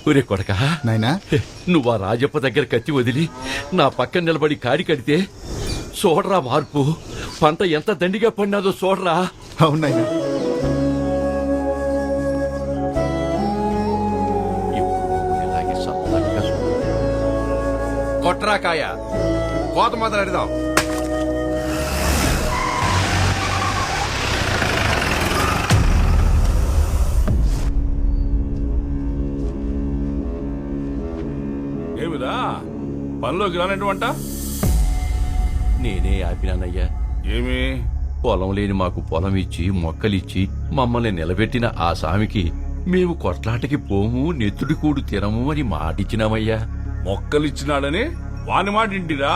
ఒరే కొడకా నాయనా నువ్వు ఆ రాజప్ప దగ్గర కత్తి వదిలి నా పక్కన నిలబడి కాడి కడితే చూడరా మార్పు. పంట ఎంత దండిగా పడినాదో చూడరా. అవునాయనా. ఇలాగే సల్లగా చూడు. కొట్రాకాయ కోత మొదలు అడిదాం. ఏమిరా పనిలోకి రానటువంటి నేనే ఆపినానయ్యా. ఏమి పొలం లేని మాకు పొలం ఇచ్చి మొక్కలిచ్చి మమ్మల్ని నిలబెట్టిన ఆ స్వామికి మేము కొట్లాటకి పోము, నెత్తుడి కూడు తినము అని మాటిచ్చినామయ్యా. మొక్కలిచ్చినాడని వాని మాట ఇంటిరా.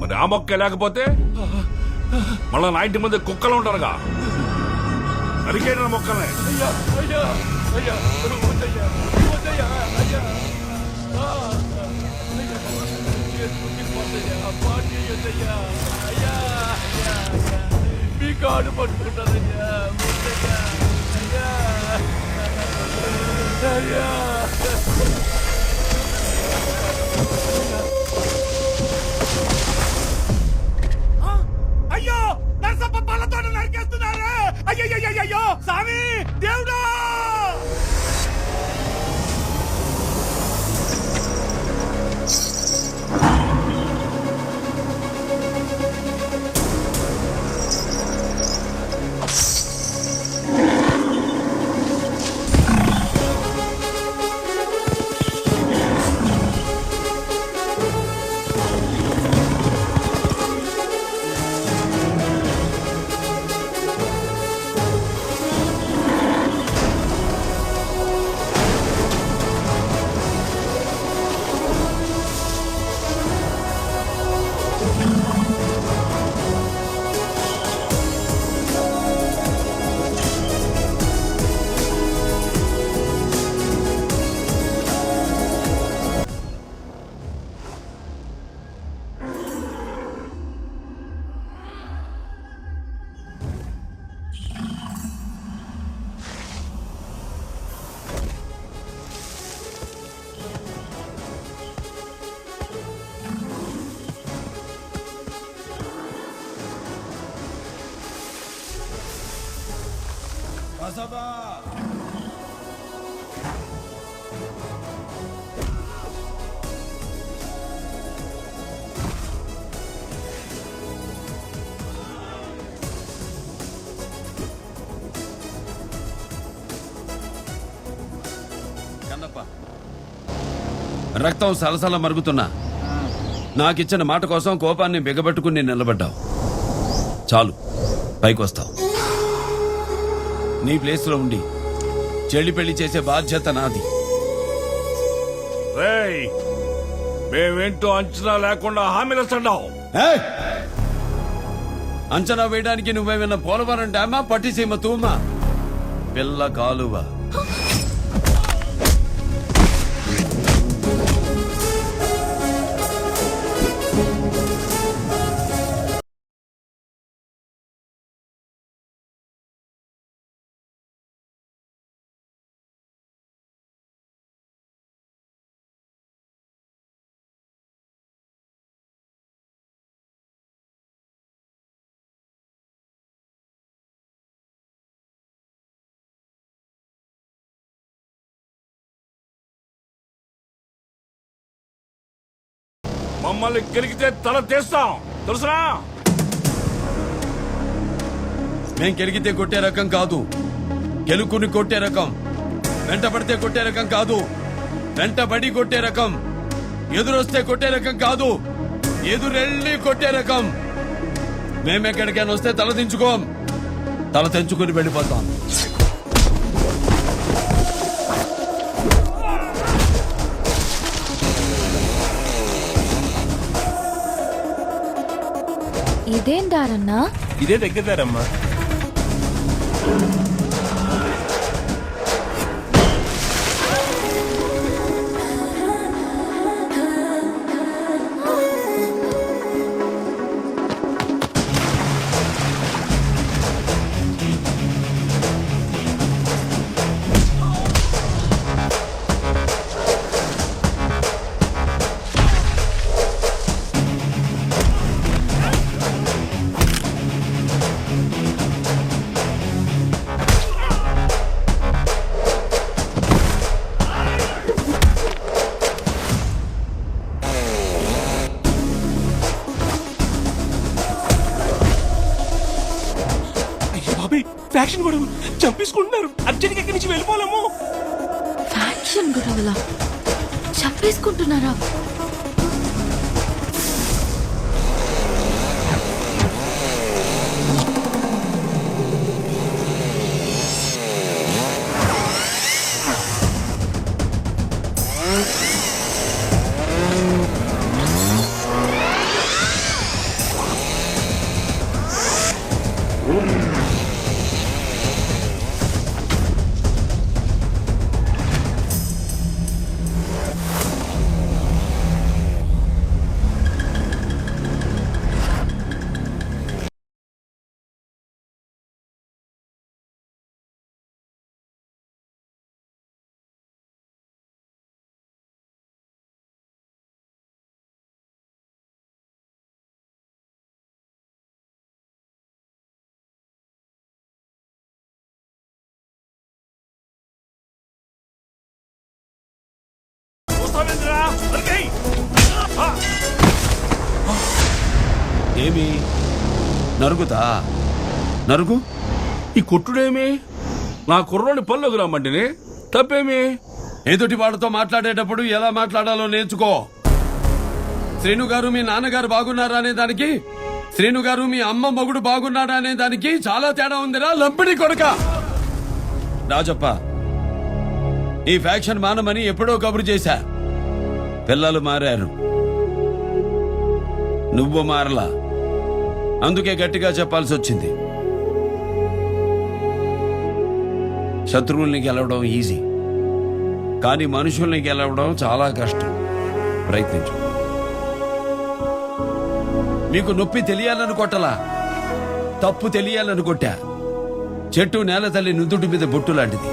మరి ఆ మొక్క లేకపోతే మళ్ళా నా ఇంటి ముందు కుక్కలు ఉంటారుగా. నరికేసిన మొక్కలనే మీ కాడు పట్టుకుంటానయ్యా. అయ్యో నరసప్ప పళ్ళతో నరికేస్తున్నారే. అయ్యో స్వామి దేవుడా. రక్తం సలసల మరుగుతున్నా నాకిచ్చిన మాట కోసం కోపాన్ని బిగబట్టుకుని నిలబడ్డావు. చాలు, పైకొస్తావు. నీ ప్లేస్లో ఉండి చెల్లి పెళ్లి చేసే బాధ్యత నాది. రేయ్ మేమేంటో అంచనా లేకుండా హామీలు చడ్డావు. ఏయ్! అంచనా వేయడానికి నువ్వేమన్నా పోలవరం డ్యామా, పట్టిసీమ తూమా, పిల్ల కాలువ. మమ్మల్ని గెలిగితే తల తీస్తాం తెలుసునా. మేం గెలిగితే కొట్టే రకం కాదు, గెలుకుని కొట్టే రకం. వెంటబడితే కొట్టే రకం కాదు, వెంటబడి కొట్టే రకం. ఎదురొస్తే కొట్టే రకం కాదు, ఎదురెళ్ళి కొట్టే రకం. మేమెక్కడికైనా వస్తే తల దించుకోం, తల తెంచుకుని వెళ్ళిపోతాం. ఇదేం దారన్నా? ఇదే దగ్గర దారమ్మా. ఫ్యాషన్ గొడవలు చంపేసుకుంటున్నారు. అర్జెంట్గా ఇక్కడి నుంచి వెళ్ళిపోలేము. ఫ్యాక్షన్ గొడవలా చంపేసుకుంటున్నారా? ఏమి నరుగుతా నరుగు. ఈ కొట్టుడేమి? నా కుర్రోని పళ్ళకు రమ్మంటిని తప్పేమి? ఎదుటి వాళ్ళతో మాట్లాడేటప్పుడు ఎలా మాట్లాడాలో నేర్చుకో. శ్రీను గారు మీ నాన్నగారు బాగున్నారా అనే దానికి, శ్రీను గారు మీ అమ్మ మొగుడు బాగున్నాడా అనే దానికి చాలా తేడా ఉందిరా లంపిడి కొడక. రాజప్ప, ఈ ఫ్యాక్షన్ మానమని ఎప్పుడో కబురు చేశా. పిల్లలు మారారు, నువ్వు మారలా. అందుకే గట్టిగా చెప్పాల్సి వచ్చింది. శత్రువుల్ని గెలవడం ఈజీ, కానీ మనుషుల్ని గెలవడం చాలా కష్టం. ప్రయత్నించు. మీకు నొప్పి తెలియాలని కొట్టలా, తప్పు తెలియాలని కొట్టా. చెట్టు నేల తల్లి నుదుటి మీద బొట్టు లాంటిది.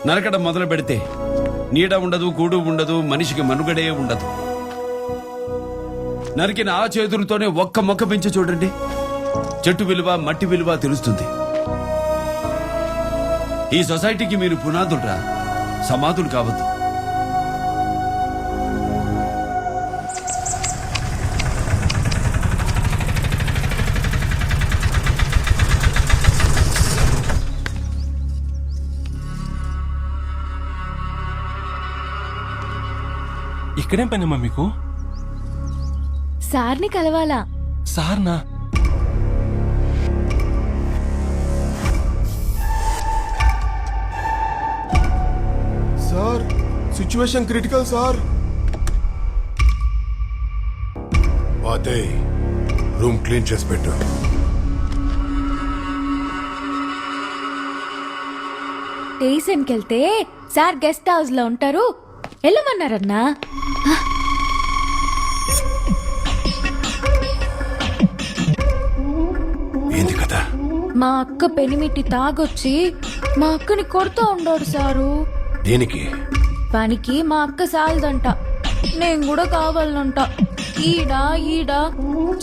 నరకడం మొదలు పెడితే నీడ ఉండదు, కూడు ఉండదు, మనిషికి మనుగడే ఉండదు. నరికిన ఆ చేతులతోనే ఒక్క మొక్క పెంచి చూడండి, చెట్టు విలువ మట్టి విలువ తెలుస్తుంది. ఈ సొసైటీకి మీరు పునాదులురా, సమాధులు కావద్దు. ఇక్కడేం పనమ్మా మీకు? సార్ని కలవాలా? సార్నా? Sir situation critical sir. అదే రూమ్ క్లీన్ చేసి పెట్టు. స్టేషన్కి వెళ్తే సార్ గెస్ట్ హౌస్ లో ఉంటారు, వెళ్ళమన్నారన్నా. ఏంది కదా? మా అక్క పెనిమిటి తాగొచ్చి మా అక్కని కొడుతూ ఉండోడు సారు. దేనికి? పనికి మా అక్క సాలదంట, నేను కూడా కావాలంట. ఈడా ఈడా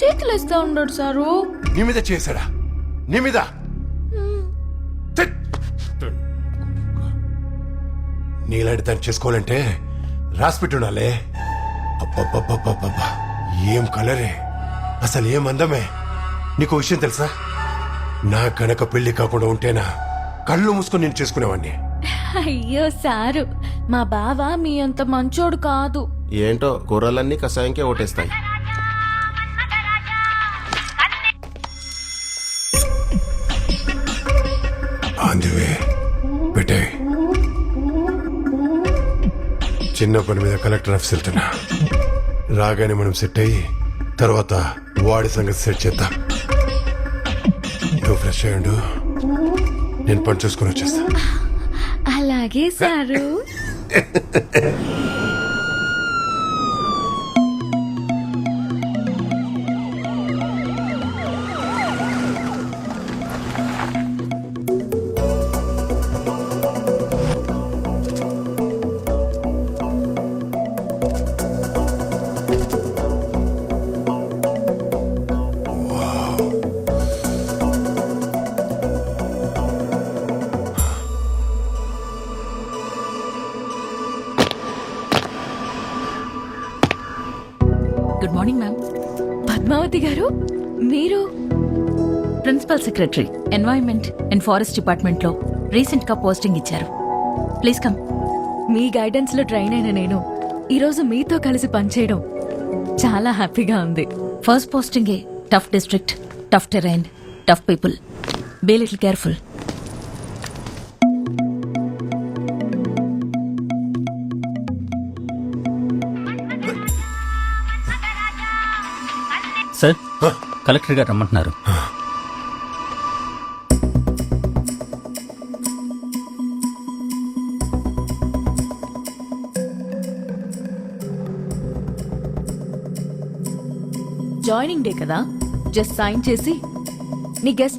చేతులు ఇస్తా ఉండడు సారు. నీ మీద చేశాడా? నీ మీద? నీలాంటి దాన్ని చేసుకోవాలంటే రాసిపెట్టుండాలే. అబ్బబ్బబ్బబ్బబ్బా, ఏం కలరే, అసలు ఏం అందమే. నీకు విషయం తెలుసా? నా గనక పెళ్లి కాకుండా ఉంటేనా కళ్ళు మూసుకొని నేను చేసుకునేవాడిని. అయ్యో సారు, మా బావ మీ అంత మంచోడు కాదు. ఏంటో కూరలన్నీ కషాయంకే ఓటేస్తాయి. అందువే పెట్టే. చిన్న పని మీద కలెక్టర్ ఆఫీస్ వెళ్తున్నా. రాగానే మనం సెట్ అయ్యి తర్వాత వాడి సంగతి సెట్ చేద్దాం. నువ్వు ఫ్రెష్ అయ్యండు, నేను పని చూసుకుని వచ్చేస్తా. అలాగే sir. Good morning ma'am. Padmavathi గారు, మీరు principal secretary environment and forest department లో రీసెంట్ గా పోస్టింగ్ ఇచ్చారు. Please come. మీ గైడెన్స్ లో ట్రైన్ అయిన నేను ఈరోజు మీతో కలిసి పనిచేయడం చాలా హ్యాపీగా ఉంది. First posting tough district, tough terrain, tough people. Be little careful. Sir, collector గారు రమ్మంటున్నారు. జాయినింగ్ డే కదా, జస్ట్ సైన్ చేసి నీ గెస్ట్